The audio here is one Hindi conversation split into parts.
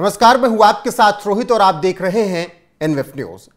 नमस्कार, मैं हूं आपके साथ रोहित और आप देख रहे हैं एनवीएफ न्यूज।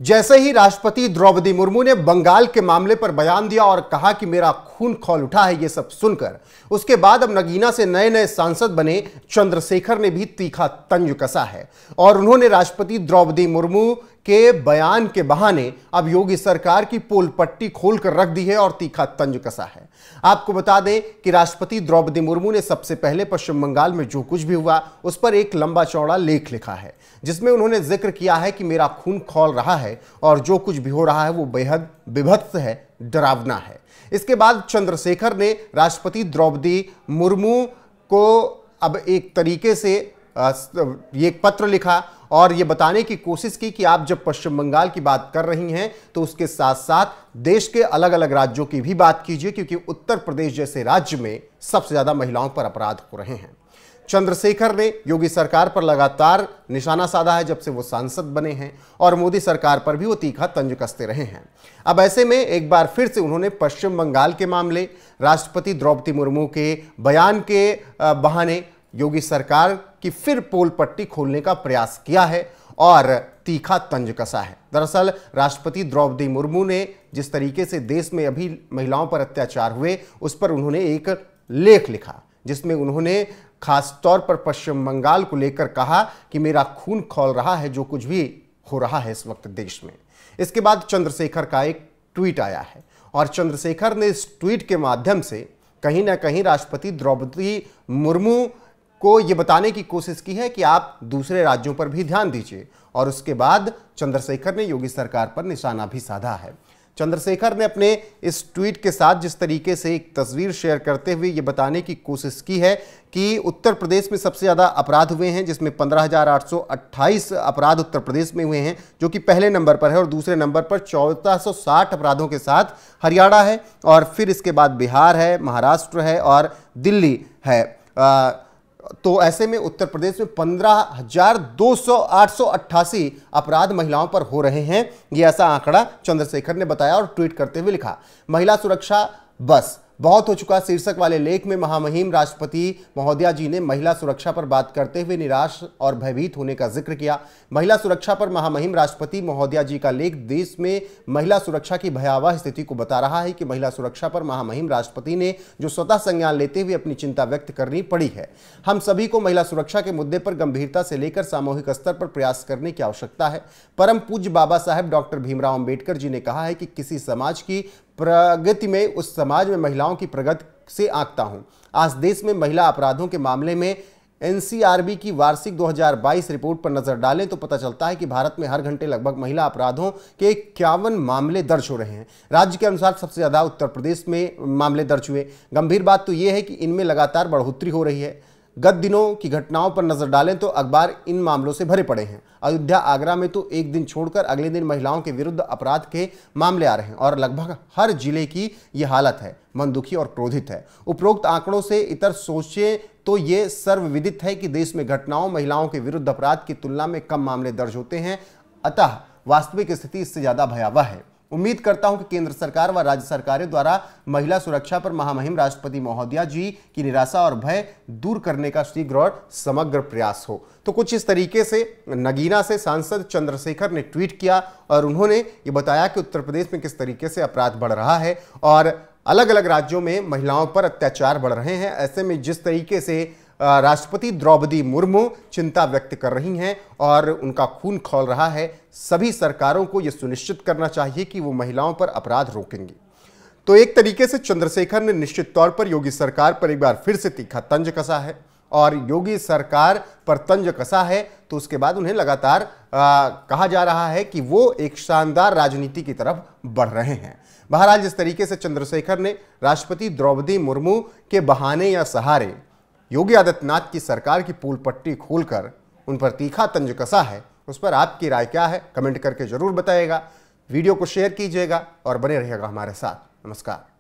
जैसे ही राष्ट्रपति द्रौपदी मुर्मू ने बंगाल के मामले पर बयान दिया और कहा कि मेरा खून खौल उठा है, ये सब सुनकर उसके बाद अब नगीना से नए नए सांसद बने चंद्रशेखर ने भी तीखा तंज कसा है और उन्होंने राष्ट्रपति द्रौपदी मुर्मू के बयान के बहाने अब योगी सरकार की पोल पट्टी खोलकर रख दी है और तीखा तंज कसा है। आपको बता दें कि राष्ट्रपति द्रौपदी मुर्मू ने सबसे पहले पश्चिम बंगाल में जो कुछ भी हुआ उस पर एक लंबा चौड़ा लेख लिखा है, जिसमें उन्होंने जिक्र किया है कि मेरा खून खौल रहा है और जो कुछ भी हो रहा है वो बेहद विभत्स है, डरावना है। इसके बाद चंद्रशेखर ने राष्ट्रपति द्रौपदी मुर्मू को अब एक तरीके से ये एक पत्र लिखा और ये बताने की कोशिश की कि आप जब पश्चिम बंगाल की बात कर रही हैं तो उसके साथ साथ देश के अलग अलग राज्यों की भी बात कीजिए, क्योंकि उत्तर प्रदेश जैसे राज्य में सबसे ज्यादा महिलाओं पर अपराध हो रहे हैं। चंद्रशेखर ने योगी सरकार पर लगातार निशाना साधा है जब से वो सांसद बने हैं और मोदी सरकार पर भी वो तीखा तंज कसते रहे हैं। अब ऐसे में एक बार फिर से उन्होंने पश्चिम बंगाल के मामले, राष्ट्रपति द्रौपदी मुर्मू के बयान के बहाने योगी सरकार की फिर पोल पट्टी खोलने का प्रयास किया है और तीखा तंज कसा है। दरअसल राष्ट्रपति द्रौपदी मुर्मू ने जिस तरीके से देश में अभी महिलाओं पर अत्याचार हुए उस पर उन्होंने एक लेख लिखा, जिसमें उन्होंने खास तौर पर पश्चिम बंगाल को लेकर कहा कि मेरा खून खौल रहा है जो कुछ भी हो रहा है इस वक्त देश में। इसके बाद चंद्रशेखर का एक ट्वीट आया है और चंद्रशेखर ने इस ट्वीट के माध्यम से कहीं ना कहीं राष्ट्रपति द्रौपदी मुर्मू को यह बताने की कोशिश की है कि आप दूसरे राज्यों पर भी ध्यान दीजिए और उसके बाद चंद्रशेखर ने योगी सरकार पर निशाना भी साधा है। चंद्रशेखर ने अपने इस ट्वीट के साथ जिस तरीके से एक तस्वीर शेयर करते हुए ये बताने की कोशिश की है कि उत्तर प्रदेश में सबसे ज़्यादा अपराध हुए हैं, जिसमें 15,828 अपराध उत्तर प्रदेश में हुए हैं जो कि पहले नंबर पर है और दूसरे नंबर पर 1460 अपराधों के साथ हरियाणा है और फिर इसके बाद बिहार है, महाराष्ट्र है और दिल्ली है। तो ऐसे में उत्तर प्रदेश में 15,888 अपराध महिलाओं पर हो रहे हैं। ये ऐसा आंकड़ा चंद्रशेखर ने बताया और ट्वीट करते हुए लिखा, महिला सुरक्षा बस बहुत हो चुका। शीर्षक वाले लेख में महामहिम राष्ट्रपति महोदया जी ने महिला सुरक्षा पर बात करते हुए निराश और भयभीत होने का जिक्र किया। महिला सुरक्षा पर महामहिम राष्ट्रपति महोदया जी का लेख देश में महिला सुरक्षा की भयावह स्थिति को बता रहा है कि महिला सुरक्षा पर महामहिम राष्ट्रपति ने जो स्वतः संज्ञान लेते हुए अपनी चिंता व्यक्त करनी पड़ी है। हम सभी को महिला सुरक्षा के मुद्दे पर गंभीरता से लेकर सामूहिक स्तर पर प्रयास करने की आवश्यकता है। परम पूज्य बाबा साहेब डॉक्टर भीमराव अंबेडकर जी ने कहा है कि किसी समाज की प्रगति में उस समाज में महिलाओं की प्रगति से आंकता हूं। आज देश में महिला अपराधों के मामले में एनसीआरबी की वार्षिक 2022 रिपोर्ट पर नजर डालें तो पता चलता है कि भारत में हर घंटे लगभग महिला अपराधों के 51 मामले दर्ज हो रहे हैं। राज्य के अनुसार सबसे ज्यादा उत्तर प्रदेश में मामले दर्ज हुए। गंभीर बात तो यह है कि इनमें लगातार बढ़ोतरी हो रही है। गत दिनों की घटनाओं पर नजर डालें तो अखबार इन मामलों से भरे पड़े हैं। अयोध्या, आगरा में तो एक दिन छोड़कर अगले दिन महिलाओं के विरुद्ध अपराध के मामले आ रहे हैं और लगभग हर जिले की यह हालत है। मन दुखी और क्रोधित है। उपरोक्त आंकड़ों से इतर सोचें तो ये सर्वविदित है कि देश में घटनाओं महिलाओं के विरुद्ध अपराध की तुलना में कम मामले दर्ज होते हैं, अतः वास्तविक स्थिति इससे ज्यादा भयावह है। उम्मीद करता हूं कि केंद्र सरकार व राज्य सरकारों द्वारा महिला सुरक्षा पर महामहिम राष्ट्रपति महोदया जी की निराशा और भय दूर करने का शीघ्र और समग्र प्रयास हो। तो कुछ इस तरीके से नगीना से सांसद चंद्रशेखर ने ट्वीट किया और उन्होंने ये बताया कि उत्तर प्रदेश में किस तरीके से अपराध बढ़ रहा है और अलग अलग राज्यों में महिलाओं पर अत्याचार बढ़ रहे हैं। ऐसे में जिस तरीके से राष्ट्रपति द्रौपदी मुर्मू चिंता व्यक्त कर रही हैं और उनका खून खौल रहा है, सभी सरकारों को यह सुनिश्चित करना चाहिए कि वो महिलाओं पर अपराध रोकेंगी। तो एक तरीके से चंद्रशेखर ने निश्चित तौर पर योगी सरकार पर एक बार फिर से तीखा तंज कसा है और योगी सरकार पर तंज कसा है तो उसके बाद उन्हें लगातार कहा जा रहा है कि वो एक शानदार राजनीति की तरफ बढ़ रहे हैं। बहरहाल जिस तरीके से चंद्रशेखर ने राष्ट्रपति द्रौपदी मुर्मू के बहाने या सहारे योगी आदित्यनाथ की सरकार की पोल पट्टी खोलकर उन पर तीखा तंज कसा है, उस पर आपकी राय क्या है कमेंट करके जरूर बताइएगा। वीडियो को शेयर कीजिएगा और बने रहिएगा हमारे साथ। नमस्कार।